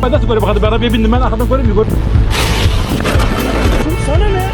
Ben nasıl böyle bakalım? Ben arabaya bindim, ben arkadan göremiyorum. Sana ne?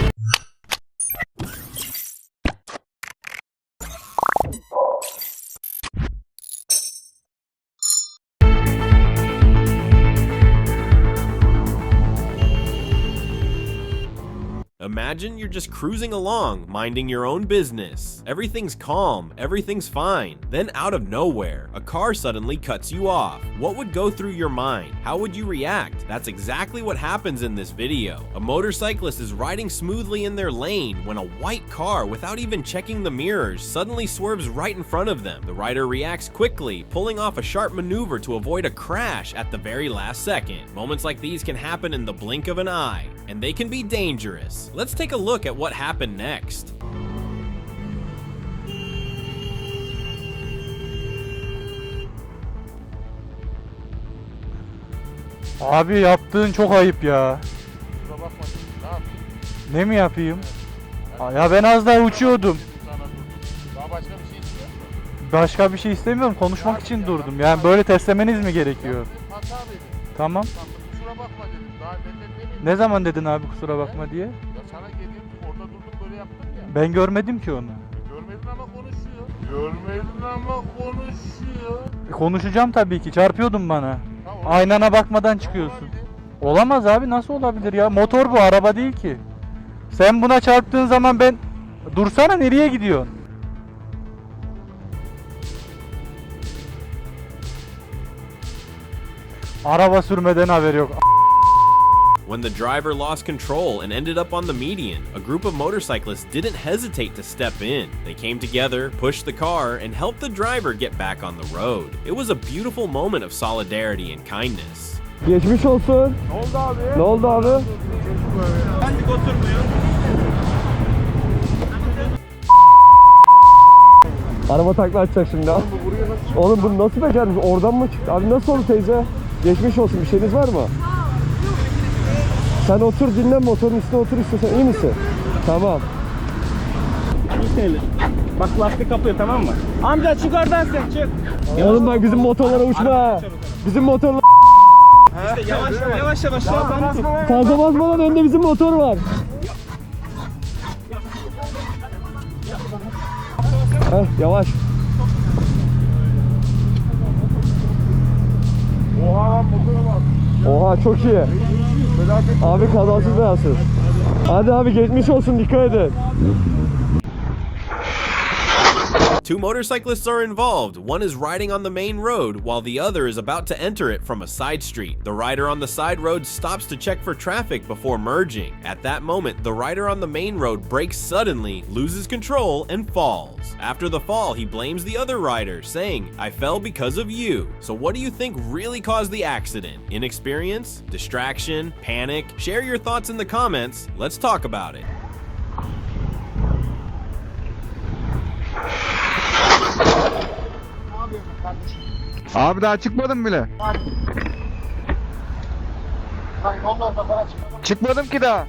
Imagine you're just cruising along, minding your own business. Everything's calm, everything's fine. Then out of nowhere, a car suddenly cuts you off. What would go through your mind? How would you react? That's exactly what happens in this video. A motorcyclist is riding smoothly in their lane when a white car, without even checking the mirrors, suddenly swerves right in front of them. The rider reacts quickly, pulling off a sharp maneuver to avoid a crash at the very last second. Moments like these can happen in the blink of an eye, and they can be dangerous. Let's take a look at what happened next. Abi yaptığın çok ayıp ya. Kusura bakma, ne yapayım? Ne mi yapayım? Ya ben az daha uçuyordum. Daha başka bir şey istiyor musun? Başka bir şey istemiyorum. Konuşmak için durdum. Yani böyle testlemeniz mi gerekiyor? Hata dedim. Tamam. Kusura bakma dedim. Daha ne? Ne zaman dedin abi kusura bakma diye? Ya sana geldim, orada durdum böyle yaptım ya. Ben görmedim ki onu. Görmedin ama konuşuyor. Görmedin ama konuşuyor. Konuşacağım tabii ki. Çarpıyordun bana. Tamam. Aynana bakmadan çıkıyorsun. Olamaz abi, nasıl olabilir ya? Motor bu, araba değil ki. Sen buna çarptığın zaman ben... Dursana, nereye gidiyorsun? Araba sürmeden haberi yok. When the driver lost control and ended up on the median, a group of motorcyclists didn't hesitate to step in. They came together, pushed the car, and helped the driver get back on the road. It was a beautiful moment of solidarity and kindness. Geçmiş olsun. Ne oldu abi? Ne oldu abi? Ben bir oturmuyor. Araba takla atacak şimdi ha. Oğlum bunu nasıl becermiş? Oradan mı çıktı? Abi nasıl oldu teyze? Geçmiş olsun. Bir şeyiniz var mı? Sen otur dinlen, motorun üstüne otur istiyorsan. İyi misin? Tamam. Bak lastik kapıyor, tamam mı? Amca çık oradan sen, çık. Oğlum bak bizim motorlara uçma. Bizim motorlar... İşte yavaş yavaş. Fazla basmadan önde bizim motor var. Heh, yavaş. Oha lan, motora bak. Oha çok iyi. Abi kazasız belasız. Hadi abi geçmiş olsun, dikkat edin. Two motorcyclists are involved. One is riding on the main road, while the other is about to enter it from a side street. The rider on the side road stops to check for traffic before merging. At that moment, the rider on the main road brakes suddenly, loses control, and falls. After the fall, he blames the other rider, saying, "I fell because of you." So what do you think really caused the accident? Inexperience? Distraction? Panic? Share your thoughts in the comments. Let's talk about it. Abi daha çıkmadım bile. Çıkmadım ki daha.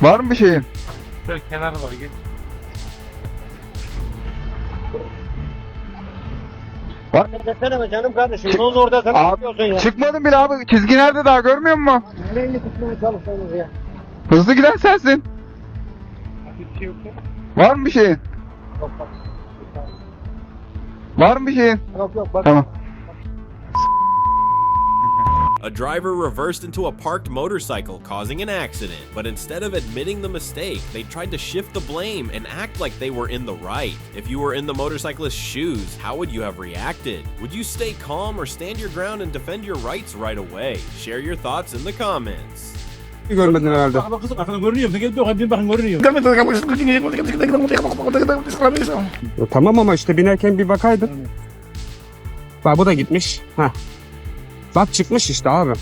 Var mı bir şeyin? Şöyle kenara doğru git. Desene canım kardeşim, yolun orada sen yapıyorsun ya. Çıkmadım bile abi. Çizgi nerede daha görmüyor musun? Nereye tutmaya çalışıyorsunuz ya? Hızlı giden sensin. Bir şey yok ya. Var mı bir şeyin? Yok bak. Var mı bir şeyin? Yok bak. Tamam. A driver reversed into a parked motorcycle, causing an accident. But instead of admitting the mistake, they tried to shift the blame and act like they were in the right. If you were in the motorcyclist's shoes, how would you have reacted? Would you stay calm or stand your ground and defend your rights right away? Share your thoughts in the comments. Görmedin herhalde. Bak kızım, arkadan görünüyor. Gel bakın görünüyor. Tamam ama işte binerken bir bakaydın. Bak bu da gitmiş. Heh. Bak çıkmış işte abi.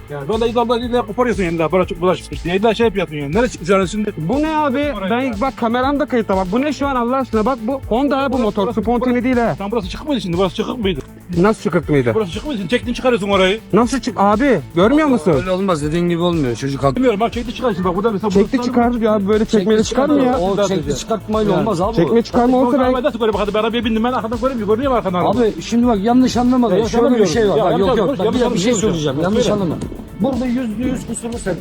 Yani ben de iddia koparıyorsun yani daha bulaşık diye iddia şey yapıyorsun yani. Nereye çıkacaksın şimdi? Bu ne abi? Ben bak kameram da kayıtta bak. Bu ne şu an Allah aşkına bak bu Honda ha bu motor. Spontane değil ha. Tam burası çıkık mıydı şimdi? Burası çıkık mıydı? Nasıl çıkık mıydı? Burası çıkık mıydı? Çektin çıkarıyorsun orayı. Nasıl çık abi? Görmüyor musun? Öyle olmaz dediğin gibi olmuyor çocuk haklı. Bilmiyorum bak çekti çıkarıyorsun bak burada mesela. Çekti çıkar ya böyle çekmeli çıkar mı ya? O çekti çıkartmayla olmaz abi. Çekme çıkarma olsa ben... Nasıl böyle bak hadi ben arabaya bindim ben arkadan göremiyorum mu arkadan? Abi şimdi bak yanlış anlama. Yanlış Şöyle bir anlamıyorum. şey var. Ya, Bak, yanlış yok yok. anlamıyorum. Bak, bir şey Yanlış söyleyeceğim. anlamıyorum. Yanlış Söyle. anlama. Burada %100 kusurlu sen.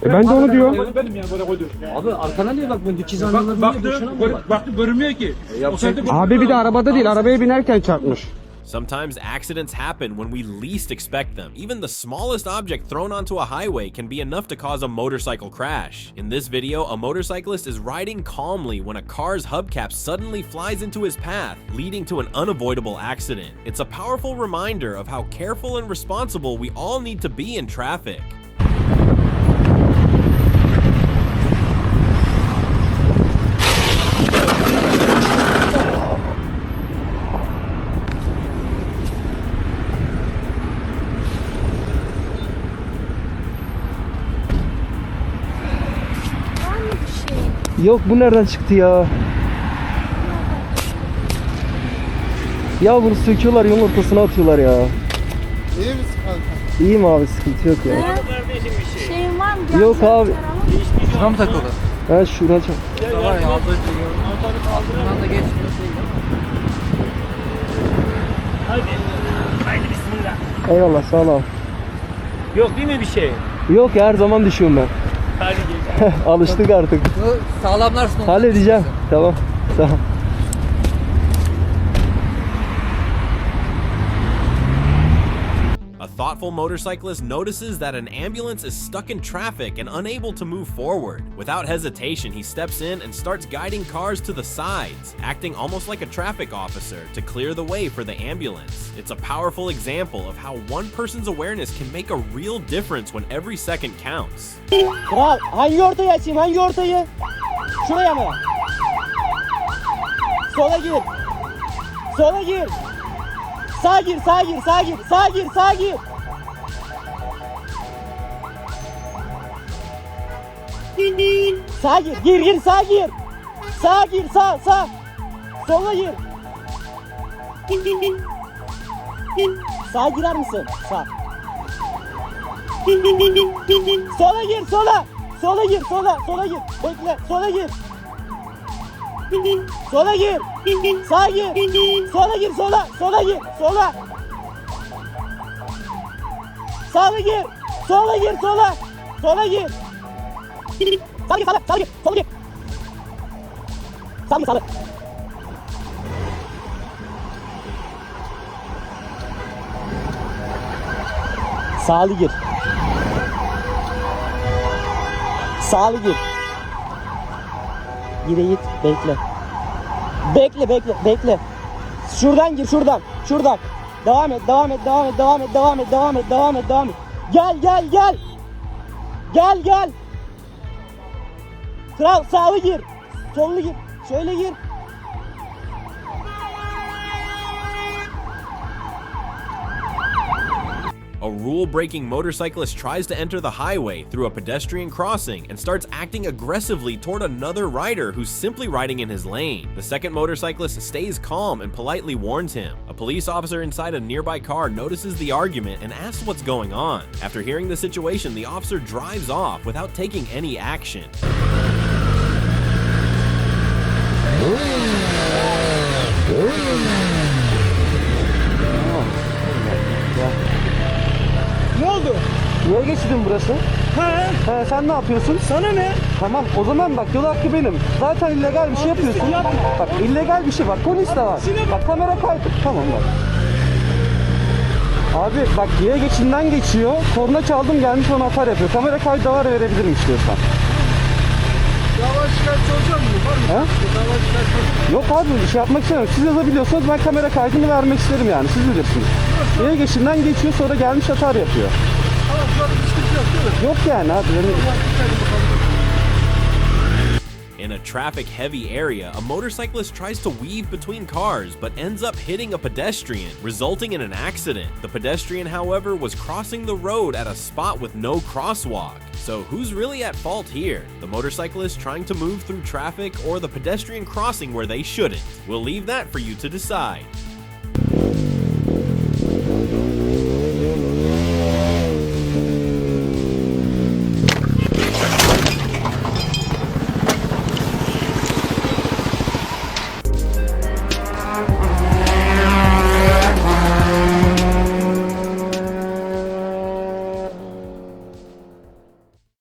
Ben de onu diyorum. Benim yani böyle koydum. Abi arkana niye bak ben dikiz anladım. Baktım görünmüyor ki. Abi bir de arabada değil arabaya binerken çarpmış. Sometimes accidents happen when we least expect them. Even the smallest object thrown onto a highway can be enough to cause a motorcycle crash. In this video, a motorcyclist is riding calmly when a car's hubcap suddenly flies into his path, leading to an unavoidable accident. It's a powerful reminder of how careful and responsible we all need to be in traffic. Yok bu nereden çıktı ya? Ya bunu söküyorlar yolun ortasına atıyorlar ya. İyi misin kanka? İyiyim abi sıkıntı yok ya. Şeyin var mı? Yok abi. Şuna mı takıldı? Ha şuradan çek. Tamam ya az önce gördüm. Bundan da geçmiyor. Haydi bismillah. Eyvallah sağ ol abi. Yok değil mi bir şey? Yok ya her zaman düşüyorum ben. Hadi gel. Alıştık artık. Sağlamlarsın onu. Halledeceğim. Tamam. Sağ ol. A thoughtful motorcyclist notices that an ambulance is stuck in traffic and unable to move forward. Without hesitation, he steps in and starts guiding cars to the sides, acting almost like a traffic officer to clear the way for the ambulance. It's a powerful example of how one person's awareness can make a real difference when every second counts. Kral hangi ortayı açayım hangi ortayı? Şuraya mı? Sola gir. Sola gir. Sağa gir sağa gir sağa gir sağa gir sağa gir. Sağa gir sağa gir. Sağa gir sağ. Sola gir. Sağa girer misin? Sağ. Sola gir sola. Sola gir sola gir. Bekle sola gir. Sola gir. Sağa gir. Sola gir sola gir sola. Sağa gir. Sola gir sola. Sola gir. Sağa gir sola gir. Sola gir. Sağa gir sağa. Sağlı gir. Sağlı gir. Gire git. Bekle. Şuradan gir şuradan. Devam et. Gel. Kral sağlı gir. Sollu gir. Şöyle gir. A rule-breaking motorcyclist tries to enter the highway through a pedestrian crossing and starts acting aggressively toward another rider who's simply riding in his lane. The second motorcyclist stays calm and politely warns him. A police officer inside a nearby car notices the argument and asks what's going on. After hearing the situation, the officer drives off without taking any action. Ne oldu? Niye geçtin burası? He sen ne yapıyorsun? Sana ne? Tamam o zaman bak yol hakkı benim. Zaten illegal bir şey yapıyorsun. Bak illegal bir şey var. Polis de var. Bak kamera kaydı. Tamam bak. Abi bak yaya geçinden geçiyor. Korna çaldım gelmiş ona atar yapıyor. Kamera kaydı da var verebilirim istiyorsan. Yavaş olacak mı? Var mı? Yok abi bir şey yapmak istemiyorum. Siz yazabiliyorsanız ben kamera kaydını vermek isterim yani. Siz bilirsiniz. Yaya geçinden geçiyor sonra gelmiş atar yapıyor. Tamam, bir sıkıntı yok değil mi? Yok yani abi. In a traffic-heavy area, a motorcyclist tries to weave between cars but ends up hitting a pedestrian, resulting in an accident. The pedestrian, however, was crossing the road at a spot with no crosswalk. So who's really at fault here? The motorcyclist trying to move through traffic or the pedestrian crossing where they shouldn't? We'll leave that for you to decide.